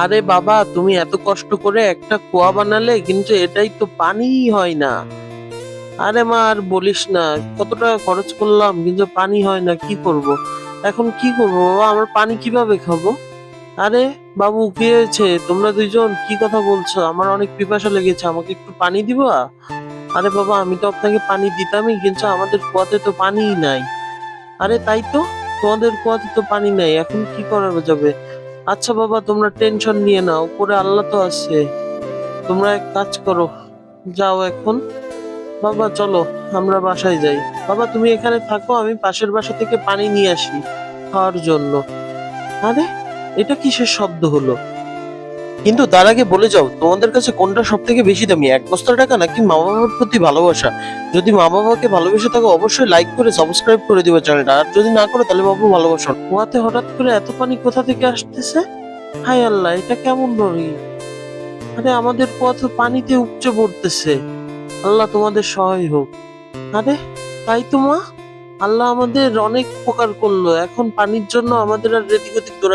আরে বাবা, তুমি এত কষ্ট করে একটা কুয়া বানালে, কিন্তু এটাই তো পানিই হয় না। আরে মা, আর বলিস না। কত টাকা খরচ করলাম, কিন্তু পানি হয় না, কি করব? এখন কি করবো বাবা, আমার পানি কিভাবে খাবো? আরে বাবু, কি হয়েছে? তোমরা দুইজন কি কথা বলছো? আমার অনেক পিপাসা লেগেছে, আমাকে একটু পানি দিবা? আরে বাবা, আমি তো আপনাকে পানি দিতামই, কিন্তু আমাদের কুয়াতে তো পানিই নাই। আরে তাই তো, তোমাদের কুয়াতে তো পানি নাই, এখন কি করা যাবে? আচ্ছা বাবা, তোমরা টেনশন নিয়ে নাও, উপরে আল্লাহ তো আছে। তোমরা এক কাজ করো, যাও এখন। বাবা চলো, আমরা বাসায় যাই। বাবা তুমি এখানে থাকো, আমি পাশের বাসা থেকে পানি নিয়ে আসি খাওয়ার জন্য। আরে, এটা কিসের শব্দ হলো? কিন্তু তার আগে বলে যাও, তোমাদের কাছে কোনটা সব থেকে বেশি দামি, এক বস্তা টাকা নাকি মা বাবার প্রতি ভালোবাসা? যদি মা বাবাকে ভালোবেসে থাকো, অবশ্যই লাইক করে সাবস্ক্রাইব করে দিবে চ্যানেলটা, আর যদি না করো তাহলে বাবু ভালোবাসো না। কুয়াতে হঠাৎ করে এত পানি কোথা থেকে আসতেছে? হায় আল্লাহ, এটা কেমন পানি? আরে আমাদের কুয়া তো পানিতে উপচে পড়তেছে। আল্লাহ তোমাদের সহায় হোক। আরে তাই তো মা, আল্লাহ আমাদের অনেক উপকার করলো, এখন পানির জন্য আমাদের আর রেতিক দৌড়াই